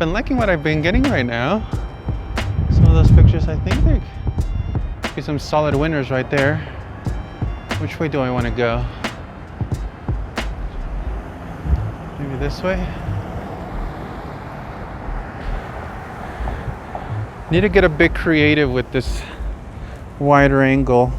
been liking what I've been getting right now. Some of those pictures, I think there could be some solid winners right there. Which way do I want to go? Maybe this way? Need to get a bit creative with this wider angle.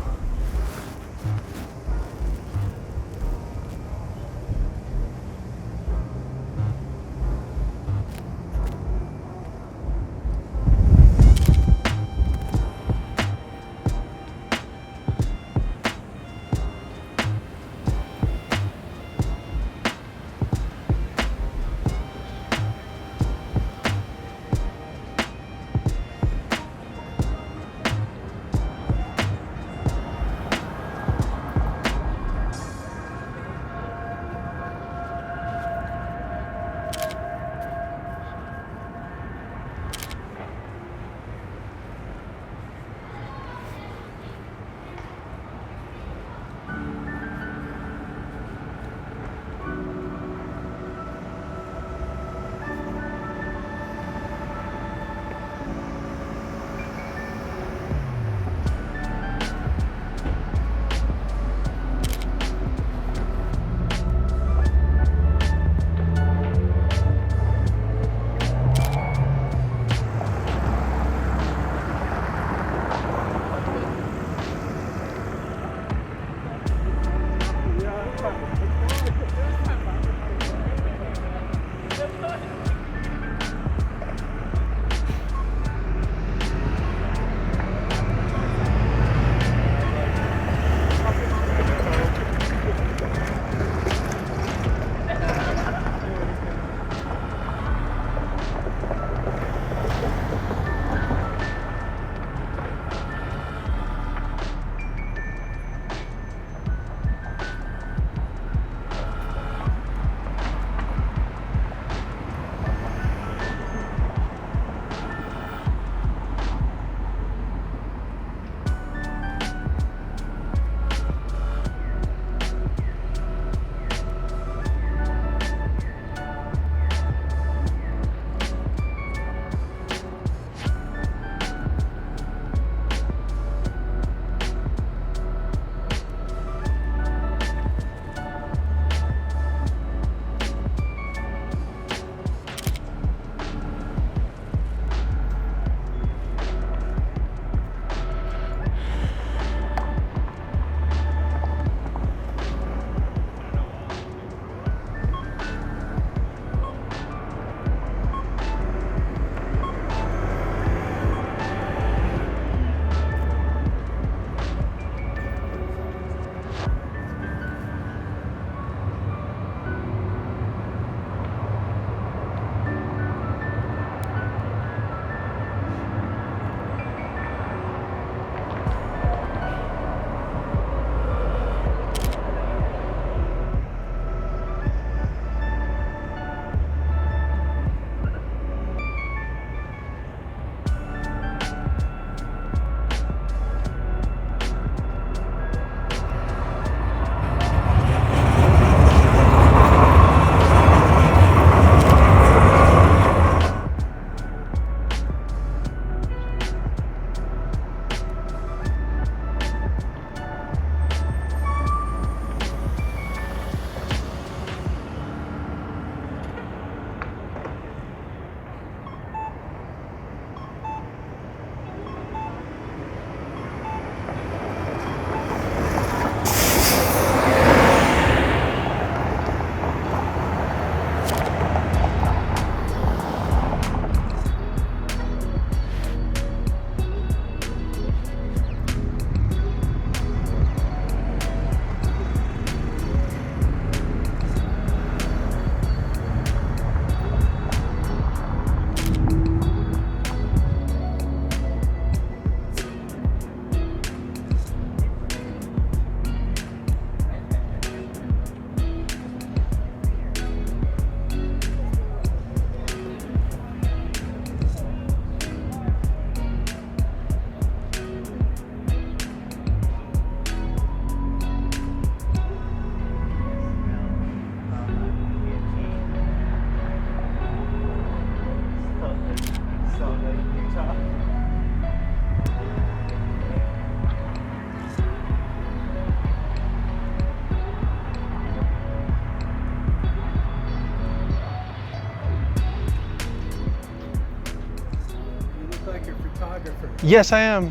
photographer. Yes, I am. You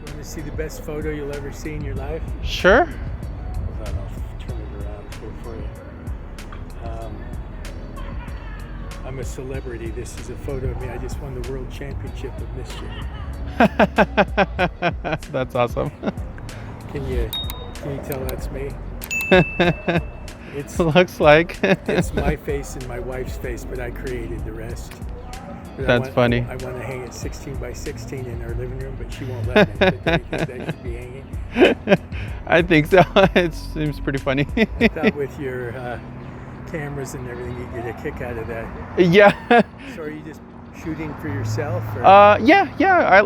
want to see the best photo you'll ever see in your life? Sure. Hold on, I'll turn it around here for you. I'm a celebrity. This is a photo of me. I just won the world championship of mischief. That's awesome. Can you tell that's me? It's looks like. it's my face and my wife's face, but I created the rest. But That's funny. I want to hang it 16 by 16 in our living room, but she won't let me. But do you think that should be hanging? I think so. It seems pretty funny. I thought with your cameras and everything, you get a kick out of that. Yeah. So are you just shooting for yourself? Or? Yeah.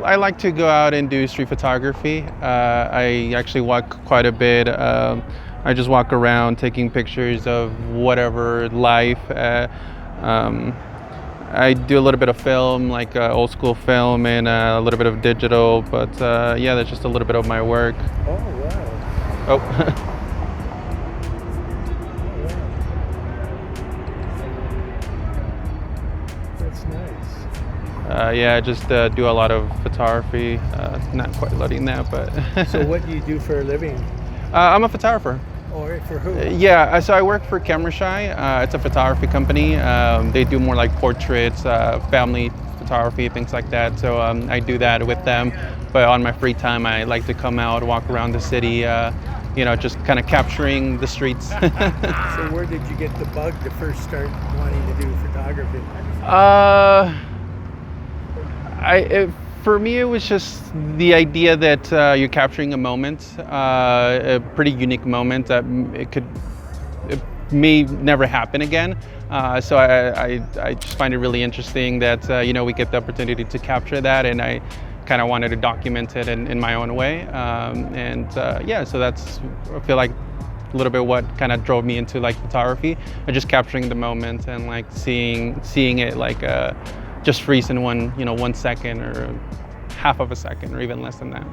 I like to go out and do street photography. I actually walk quite a bit. I just walk around taking pictures of whatever life. I do a little bit of film, like old school film, and a little bit of digital. But yeah, that's just a little bit of my work. Oh wow. Oh. That's nice. Yeah, I just do a lot of photography. Not quite loading that, but. So what do you do for a living? I'm a photographer. Or for who? Yeah, so I work for Camera Shy. It's a photography company. They do more like portraits, family photography, things like that. So I do that with them. But on my free time, I like to come out, walk around the city, just kind of capturing the streets. So where did you get the bug to first start wanting to do photography? For me, it was just the idea that you're capturing a moment, a pretty unique moment that it may never happen again. So I just find it really interesting that we get the opportunity to capture that, and I kind of wanted to document it in my own way. So that's, I feel like, a little bit what kind of drove me into like photography, and just capturing the moment and like seeing it like just freeze in 1 second or half of a second or even less than that.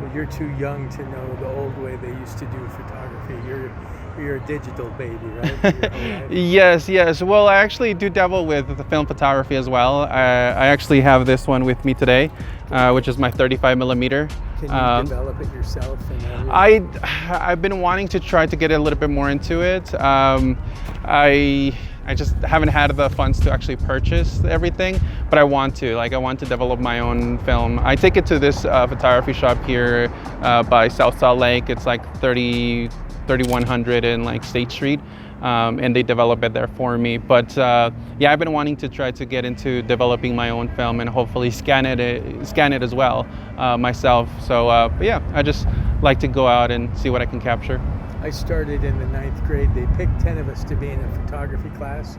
Well, you're too young to know the old way they used to do photography. You're a digital baby, right? Yes. Well, I actually do dabble with the film photography as well. I actually have this one with me today, which is my 35 millimeter. Can you develop it yourself? I've been wanting to try to get a little bit more into it. I just haven't had the funds to actually purchase everything, but I want to. I want to develop my own film. I take it to this photography shop here by South Salt Lake. It's like 3100 in like State Street, and they develop it there for me. But yeah, I've been wanting to try to get into developing my own film and hopefully scan it as well myself. So but yeah, I just like to go out and see what I can capture. I started in the 9th grade. They picked 10 of us to be in a photography class.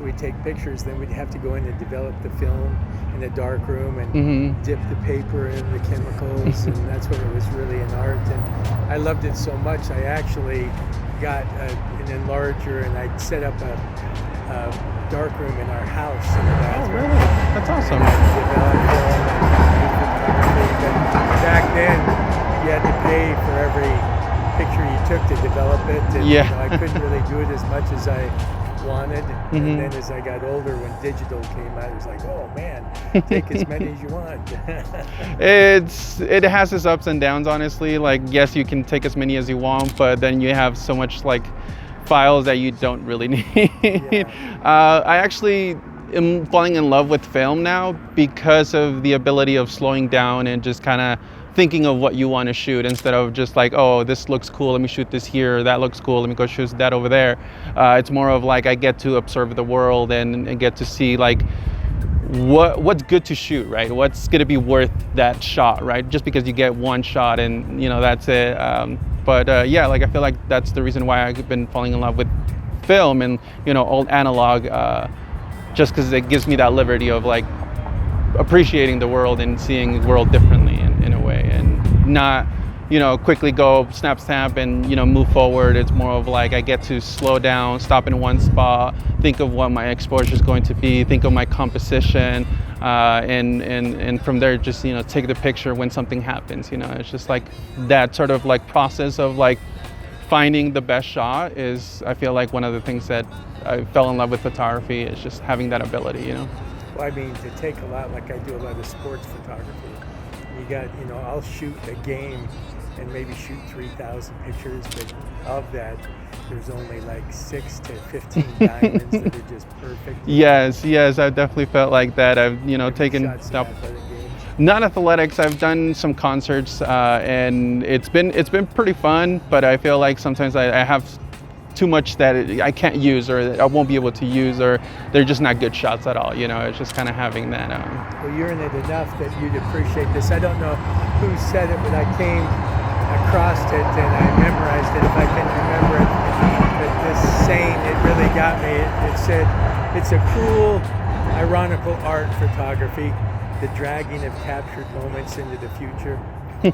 We'd take pictures, then we'd have to go in and develop the film in a dark room and dip the paper in the chemicals, and that's when it was really an art. And I loved it so much, I actually got an enlarger, and I set up a dark room in our house in the bathroom. Oh, really? That's awesome. But back then, you had to pay for every picture you took to develop it, and I couldn't really do it as much as I wanted. And then as I got older, when digital came out, it was like, oh man, take as many as you want. It has its ups and downs, honestly. Like, yes, you can take as many as you want, but then you have so much like files that you don't really need. I actually am falling in love with film now because of the ability of slowing down and just kind of thinking of what you want to shoot instead of just like, oh, this looks cool, let me shoot this here, that looks cool, let me go shoot that over there. It's more of like I get to observe the world and get to see like what's good to shoot, right? What's going to be worth that shot, right? Just because you get one shot and that's it. But yeah, like I feel like that's the reason why I've been falling in love with film and old analog, just because it gives me that liberty of like appreciating the world and seeing the world differently in a way, and not quickly go snap and move forward. It's more of like I get to slow down, stop in one spot, think of what my exposure is going to be, think of my composition, and from there just take the picture when something happens. It's just like that sort of like process of like finding the best shot is, I feel like, one of the things that I fell in love with photography, is just having that ability. Well, I mean, to take a lot, like I do a lot of sports photography. You got, I'll shoot a game and maybe shoot 3,000 pictures, but of that, there's only like 6 to 15 diamonds that are just perfect. Yes, I've definitely felt like that. I've taken Shot stuff. some athletic games. Not athletics. I've done some concerts, and it's been pretty fun. But I feel like sometimes I have too much that I can't use, or that I won't be able to use, or they're just not good shots at all. It's just kind of having that. Well, you're in it enough that you'd appreciate this. I don't know who said it, but I came across it and I memorized it, if I can remember it. But this saying, it really got me. It said, "It's a cruel, ironical art, photography, the dragging of captured moments into the future.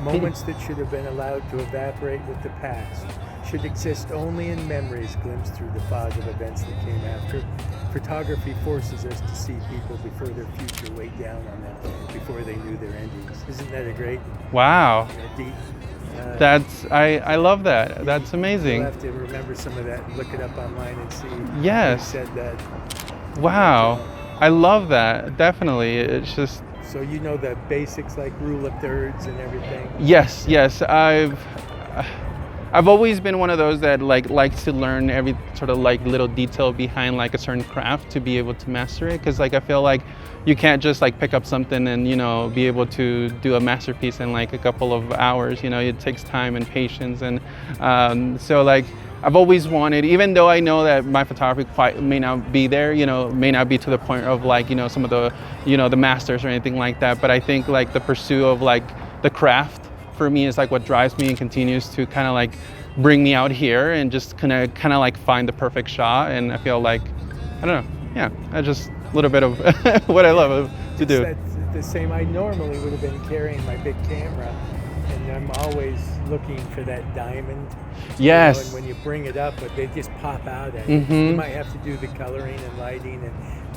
Moments that should have been allowed to evaporate with the past should exist only in memories glimpsed through the fog of events that came after. Photography forces us to see people before their future weighed down on them, before they knew their endings." Isn't that a great, Wow. deep? I love that. That's amazing. You'll have to remember some of that and look it up online and see Yes. who said that. Wow. I love that. Definitely. It's just So you know the basics like rule of thirds and everything? yes. I've always been one of those that likes to learn every sort of like little detail behind like a certain craft to be able to master it, because like I feel like you can't just like pick up something and be able to do a masterpiece in like a couple of hours. It takes time and patience, and so like I've always wanted, even though I know that my photography quite may not be there, may not be to the point of like some of the the masters or anything like that, but I think like the pursuit of like the craft for me is like what drives me and continues to kind of like bring me out here and just kind of like find the perfect shot. And I feel like, I don't know, yeah, I just a little bit of what I love to do. That's the same. I normally would have been carrying my big camera, and I'm always looking for that diamond. Yes. And when you bring it up, but they just pop out at you. You might have to do the coloring and lighting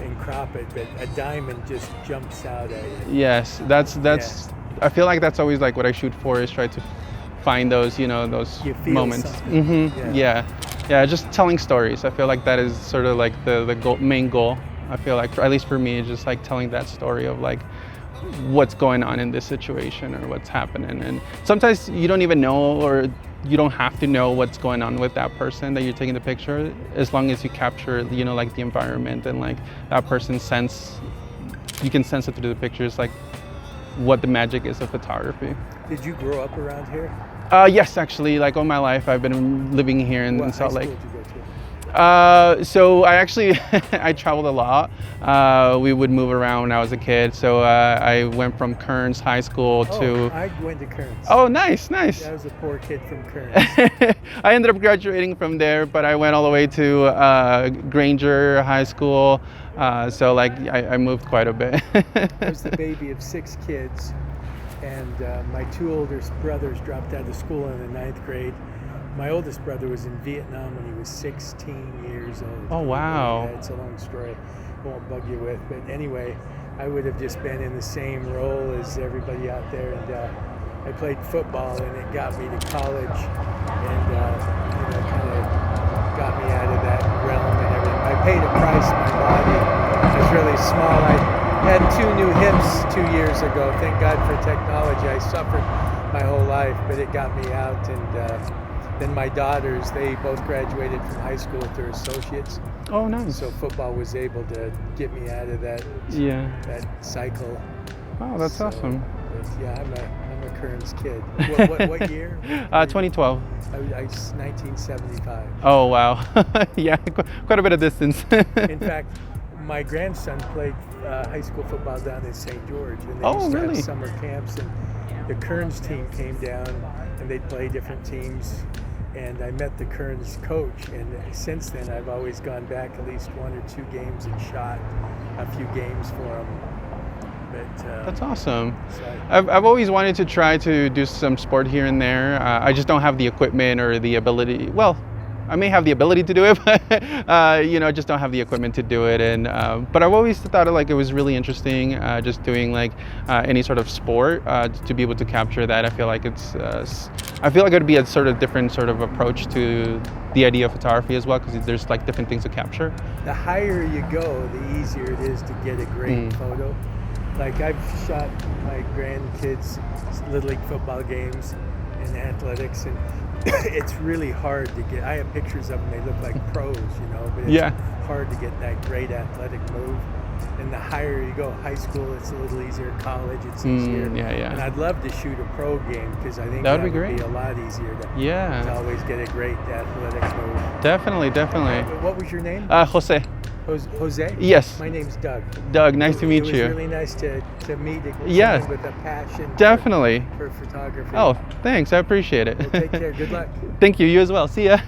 and crop it, but a diamond just jumps out at you. Yes, that's. I feel like that's always like what I shoot for, is try to find those those You feel moments. something. Yeah, just telling stories. I feel like that is sort of like the main goal. I feel like, at least for me, it's just like telling that story of like what's going on in this situation or what's happening. And sometimes you don't even know, or you don't have to know what's going on with that person that you're taking the picture, as long as you capture like the environment and like that person's sense. You can sense it through the pictures, like what the magic is of photography. Did you grow up around here? Yes, actually, like all my life I've been living here in Salt Lake. What high school did you go to? So I actually I traveled a lot. We would move around when I was a kid. So I went from Kearns High School to. I went to Kearns. Oh, nice. I was a poor kid from Kearns. I ended up graduating from there, but I went all the way to Granger High School. So like I moved quite a bit. I was the baby of 6 kids, and my 2 older brothers dropped out of school in the 9th grade. My oldest brother was in Vietnam when he was 16 years old. Oh, wow. It's a long story I won't bug you with, but anyway, I would have just been in the same role as everybody out there, and I played football, and it got me to college, and kind of got me out of that realm and everything. I paid a price. My body was really small. I had 2 new hips 2 years ago. Thank God for technology. I suffered my whole life, but it got me out. And then my daughters, they both graduated from high school with their associates. Oh, nice. So football was able to get me out of that cycle. Wow, that's awesome. Yeah, I'm a Kearns kid. What year? 2012. I was 1975. Oh, wow. Yeah, quite a bit of distance. In fact, my grandson played high school football down in St. George, and they used to have summer camps, and the Kearns team came down, and they'd play different teams, and I met the Kearns coach, and since then I've always gone back at least 1 or 2 games and shot a few games for him. But, that's awesome. So I've always wanted to try to do some sport here and there. I just don't have the equipment or the ability. Well, I may have the ability to do it, but you know, just don't have the equipment to do it. And but I've always thought it was really interesting, just doing like any sort of sport to be able to capture that. I feel like it'd be a sort of different sort of approach to the idea of photography as well, because there's like different things to capture. The higher you go, the easier it is to get a great photo. Like I've shot my grandkids' Little League football games and athletics, and it's really hard to get. I have pictures of them; they look like pros, you know. But it's hard to get that great athletic move. And the higher you go, high school, it's a little easier. College, it's easier. And I'd love to shoot a pro game, because I think that would be a lot easier to always get a great athletics move. Definitely. What was your name? Jose. Jose? Yes. My name's Doug. Doug, nice to meet you. It was really nice to meet someone with a passion for photography. Oh, thanks. I appreciate it. Well, take care. Good luck. Thank you. You as well. See ya.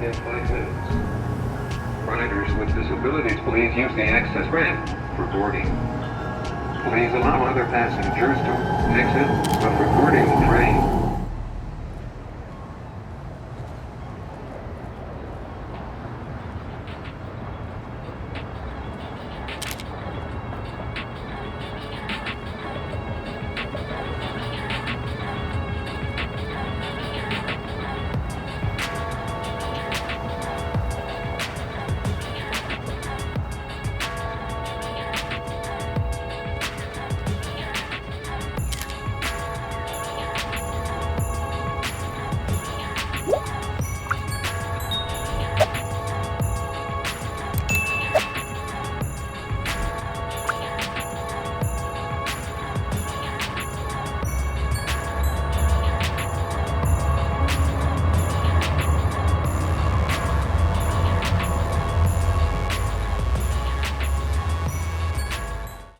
in 5 minutes. Riders with disabilities, please use the access ramp for boarding. Please allow other passengers to exit before boarding the train.